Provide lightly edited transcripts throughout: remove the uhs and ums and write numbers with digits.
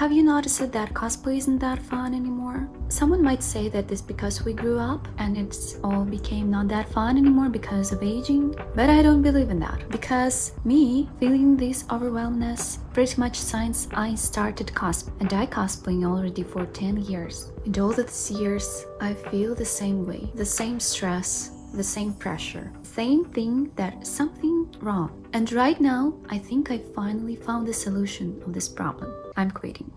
Have you noticed that cosplay isn't that fun anymore? Someone might say that it's because we grew up and it's all became not that fun anymore because of aging, but I don't believe in that, because me feeling this overwhelmness pretty much since I started cosplay, and I cosplaying already for 10 years. And all these years I feel the same way, the same stress, the same pressure, same thing, that something wrong. And right now I think I finally found the solution of this problem. I'm quitting.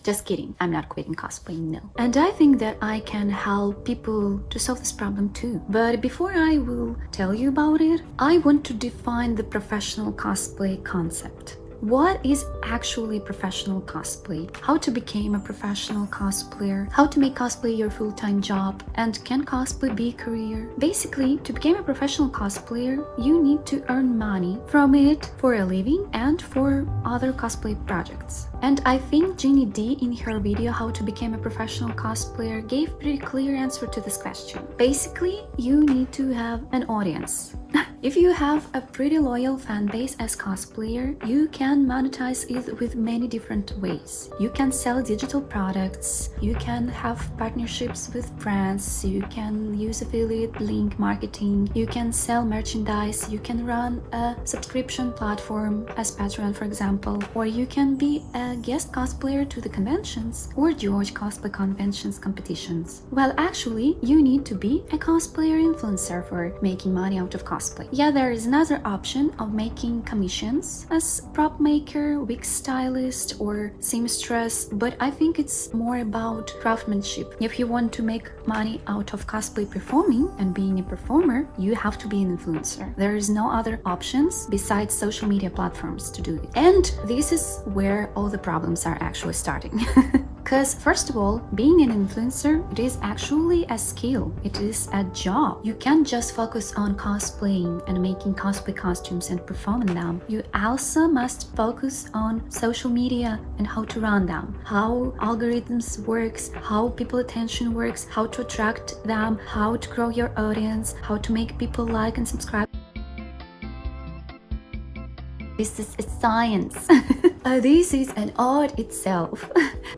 Just kidding, I'm not quitting cosplaying, no. And I think that I can help people to solve this problem too. But before I will tell you about it, I want to define the professional cosplay concept. What is actually professional cosplay? How to become a professional cosplayer? How to make cosplay your full-time job? And can cosplay be a career? Basically, to become a professional cosplayer, you need to earn money from it for a living and for other cosplay projects. And I think Jeannie D in her video How to Become a Professional Cosplayer gave pretty clear answer to this question. Basically, you need to have an audience. If you have a pretty loyal fan base as cosplayer, you can monetize it with many different ways. You can sell digital products, you can have partnerships with brands, you can use affiliate link marketing, you can sell merchandise, you can run a subscription platform as Patreon, for example, or you can be a guest cosplayer to the conventions or George cosplay conventions competitions. Well, actually, you need to be a cosplayer influencer for making money out of cosplay. Yeah, there is another option of making commissions as prop maker, wig stylist, or seamstress, but I think it's more about craftsmanship. If you want to make money out of cosplay performing and being a performer, you have to be an influencer. There is no other options besides social media platforms to do it. And this is where all the problems are actually starting. Because first of all, being an influencer, it is actually a skill. It is a job. You can't just focus on cosplaying and making cosplay costumes and performing them. You also must focus on social media and how to run them, how algorithms works, how people attention works, how to attract them, how to grow your audience, how to make people like and subscribe. This is a science. This is an art itself.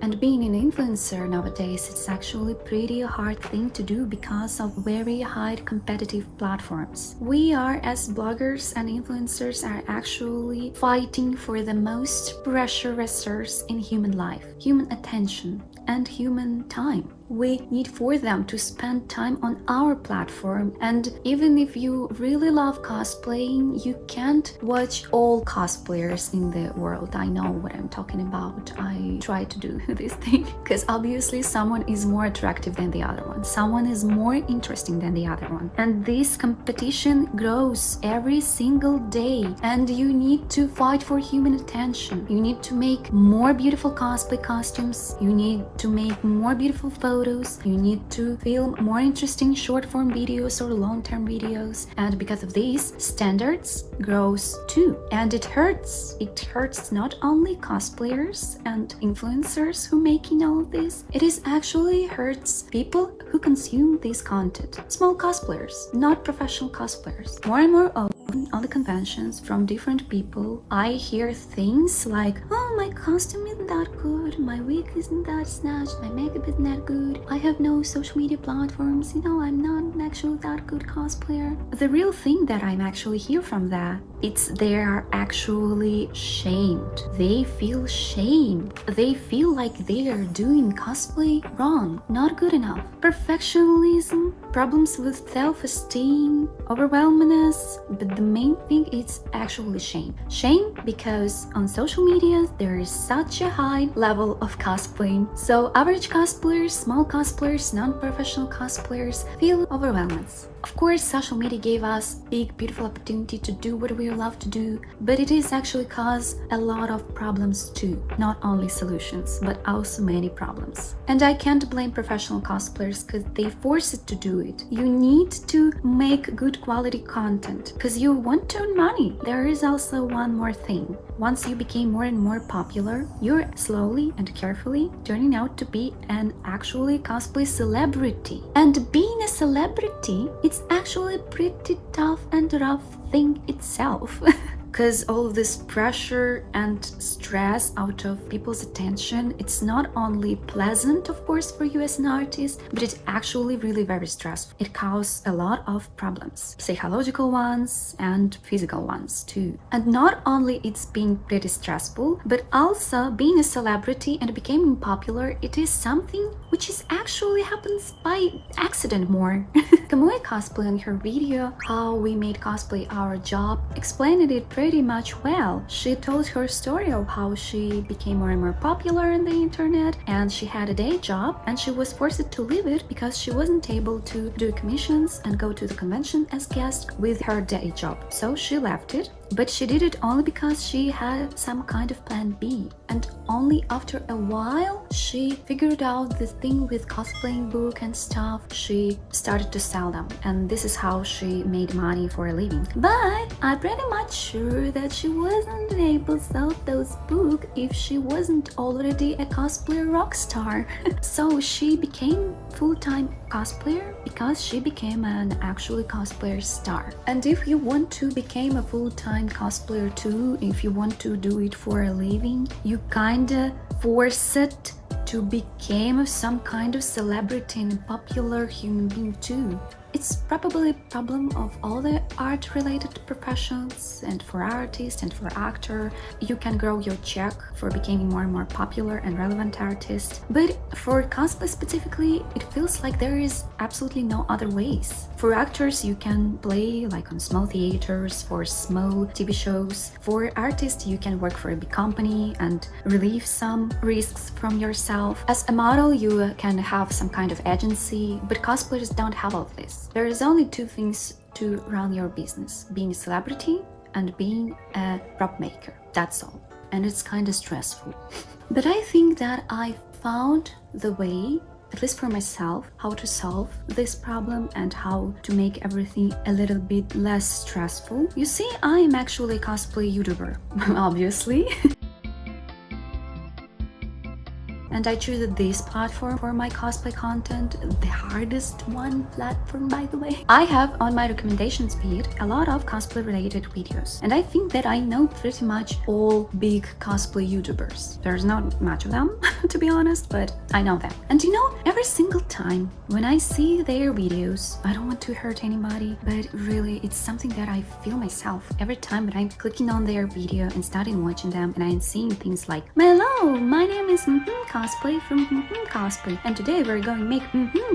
And being an influencer nowadays, it's actually a pretty hard thing to do because of very high competitive platforms. We are, as bloggers and influencers, are actually fighting for the most precious resource in human life, human attention and human time. We need for them to spend time on our platform, and even if you really love cosplaying, you can't watch all cosplayers in the world. I know what I'm talking about. I try to do this thing because obviously someone is more attractive than the other one, someone is more interesting than the other one, and this competition grows every single day, and you need to fight for human attention. You need to make more beautiful cosplay costumes, you need to make more beautiful photos, you need to film more interesting short-form videos or long-term videos, and because of these, standards grows too. And it hurts. It hurts not only cosplayers and influencers who making all of this, it is actually hurts people who consume this content. Small cosplayers, not professional cosplayers. More and more often on the conventions from different people, I hear things like, oh, my costume isn't that good, my wig isn't that snatched, my makeup isn't that good, I have no social media platforms, I'm not actually that good cosplayer. The real thing that I'm actually hear from that, it's they are actually shamed. They feel shamed. They feel like they are doing cosplay wrong, not good enough. Perfectionism, problems with self-esteem, overwhelmingness, but the main thing is actually shame. Shame because on social media there is such a high level of cosplaying, so average cosplayers, small cosplayers, non-professional cosplayers feel overwhelmed. Of course, social media gave us big, beautiful opportunity to do what we love to do, but it is actually caused a lot of problems too. Not only solutions, but also many problems. And I can't blame professional cosplayers because they force it to do it. You need to make good quality content because you want to earn money. There is also one more thing. Once you became more and more popular, you're slowly and carefully turning out to be an actually cosplay celebrity. And being a celebrity, it's actually a pretty tough and rough thing itself. because all of this pressure and stress out of people's attention, it's not only pleasant, of course, for you as an artist, but it's actually really very stressful. It causes a lot of problems, psychological ones and physical ones too. And not only it's being pretty stressful, but also being a celebrity and becoming popular, it is something which is actually happens by accident more. Kamui Cosplay in her video How We Made Cosplay Our Job explained it pretty much well. She told her story of how she became more and more popular on the internet, and she had a day job and she was forced to leave it because she wasn't able to do commissions and go to the convention as guest with her day job. So she left it, but she did it only because she had some kind of plan B. And only after a while she figured out the thing with cosplaying book and stuff. She started to sell them, and this is how she made money for a living. But I'm pretty much sure that she wasn't able to sell those books if she wasn't already a cosplayer rock star. So she became full-time cosplayer because she became an actually cosplayer star. And if you want to become a full-time cosplayer too, if you want to do it for a living, you kinda force it to become some kind of celebrity and popular human being too. It's probably a problem of all the art-related professions, and for artists and for actor, you can grow your check for becoming more and more popular and relevant artist. But for cosplay specifically, it feels like there is absolutely no other ways. For actors, you can play like on small theaters, for small TV shows. For artists, you can work for a big company and relieve some risks from yourself. As a model, you can have some kind of agency, but cosplayers don't have all of this. There is only two things to run your business: being a celebrity and being a prop maker. That's all. And it's kind of stressful. But I think that I found the way, at least for myself, how to solve this problem and how to make everything a little bit less stressful. You see, I am actually a cosplay YouTuber, obviously. And I choose this platform for my cosplay content, the hardest one platform, by the way. I have on my recommendations feed a lot of cosplay related videos, and I think that I know pretty much all big cosplay YouTubers. There's not much of them, to be honest, but I know them. And you know, every single time when I see their videos, I don't want to hurt anybody, but really it's something that I feel myself. Every time when I'm clicking on their video and starting watching them, and I'm seeing things like, hello, my name is Cosplay from Cosplay, and today we're going to make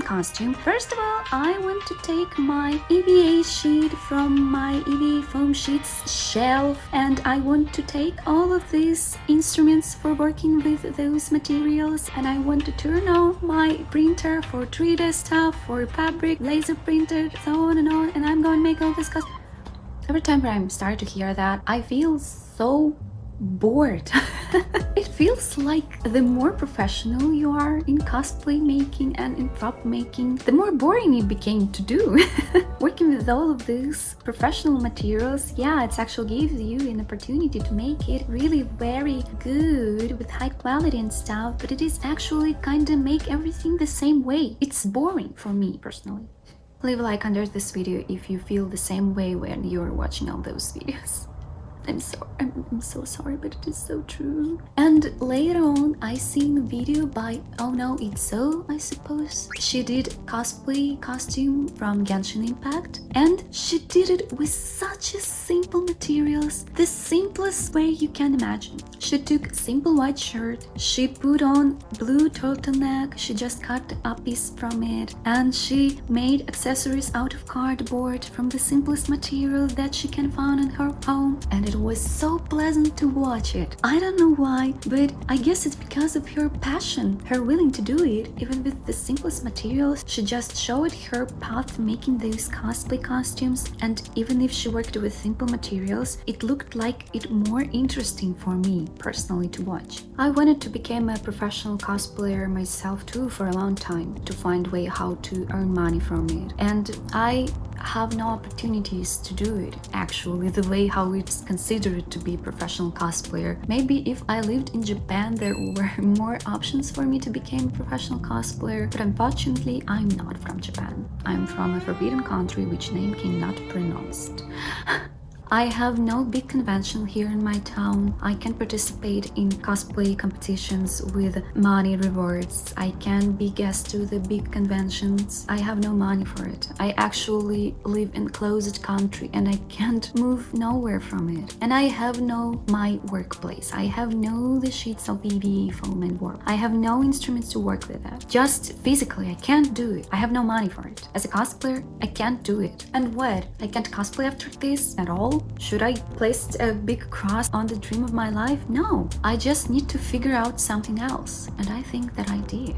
costume. First of all, I want to take my EVA sheet from my EVA foam sheets shelf, and I want to take all of these instruments for working with those materials, and I want to turn on my printer for 3D stuff, for fabric, laser printer, so on, and I'm going to make all this costume. Every time when I'm starting to hear that, I feel so bored. It feels like the more professional you are in cosplay making and in prop making, the more boring it became to do. Working with all of these professional materials, yeah, it actually gives you an opportunity to make it really very good with high quality and stuff, but it is actually kind of make everything the same way. It's boring for me personally. Leave a like under this video if you feel the same way when you're watching all those videos. I'm so sorry, but it is so true. And later on, I seen a video by Oh No It's So, I suppose. She did cosplay costume from Genshin Impact, and she did it with such a simple materials, the simplest way you can imagine. She took a simple white shirt, she put on blue turtleneck, she just cut a piece from it, and she made accessories out of cardboard from the simplest material that she can find in her home, and it was so pleasant to watch it. I don't know why, but I guess it's because of her passion, her willing to do it, even with the simplest materials. She just showed her path making those cosplay costumes, and even if she worked with simple materials, it looked like it more interesting for me personally to watch. I wanted to become a professional cosplayer myself too for a long time, to find a way how to earn money from it, and I have no opportunities to do it actually the way how it's considered to be professional cosplayer. Maybe if I lived in Japan there were more options for me to become a professional cosplayer, but unfortunately I'm not from Japan. I'm from a forbidden country which name cannot be pronounced. I have no big convention here in my town. I can't participate in cosplay competitions with money rewards. I can't be guest to the big conventions. I have no money for it. I actually live in closed country and I can't move nowhere from it. And I have no my workplace. I have no the sheets of EVA foam and warp. I have no instruments to work with that. Just physically, I can't do it. I have no money for it. As a cosplayer, I can't do it. And what? I can't cosplay after this at all? Should I place a big cross on the dream of my life? No. I just need to figure out something else. And I think that I did.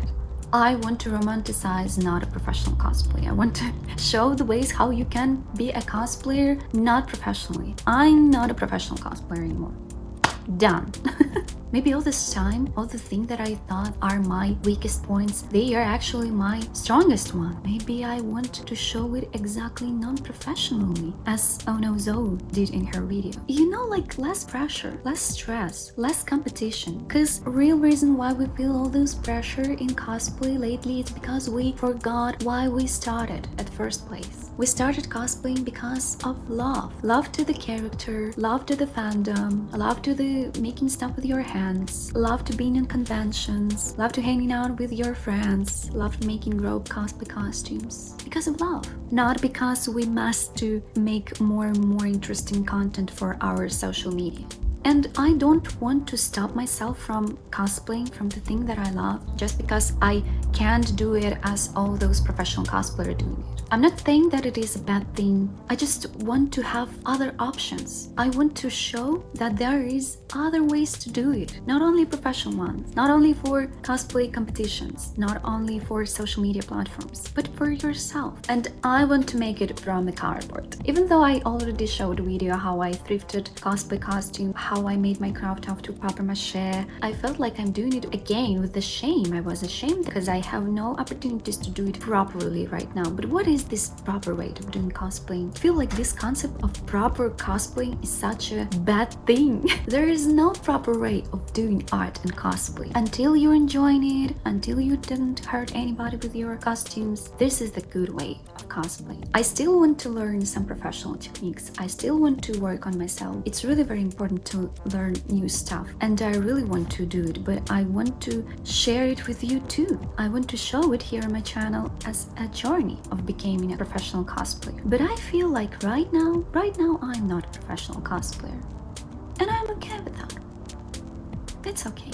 I want to romanticize not a professional cosplay. I want to show the ways how you can be a cosplayer not professionally. I'm not a professional cosplayer anymore. Done. Maybe all this time, all the things that I thought are my weakest points, they are actually my strongest one. Maybe I want to show it exactly non-professionally, as Ono Zoe did in her video. You know, like less pressure, less stress, less competition. Because real reason why we feel all this pressure in cosplay lately is because we forgot why we started at first place. We started cosplaying because of love. Love to the character, love to the fandom, love to the making stuff with your hands, love to being in conventions, love to hanging out with your friends, love to making robe cosplay costumes. Because of love. Not because we must to make more and more interesting content for our social media. And I don't want to stop myself from cosplaying from the thing that I love just because I can't do it as all those professional cosplayers doing it. I'm not saying that it is a bad thing. I just want to have other options. I want to show that there is other ways to do it. Not only professional ones, not only for cosplay competitions, not only for social media platforms, but for yourself. And I want to make it from a cardboard. Even though I already showed a video how I thrifted cosplay costume, how I made my craft out to paper mache, I felt like I'm doing it again with the shame. I was ashamed because I have no opportunities to do it properly right now. But what is this proper way of doing cosplaying? I feel like this concept of proper cosplaying is such a bad thing. There is no proper way of doing art and cosplay. Until you're enjoying it, until you didn't hurt anybody with your costumes, this is the good way of cosplaying. I still want to learn some professional techniques. I still want to work on myself. It's really very important to learn new stuff, and I really want to do it, but I want to share it with you too. I want to show it here on my channel as a journey of becoming a professional cosplayer. But I feel like right now I'm not a professional cosplayer, and I'm okay with that. It's okay.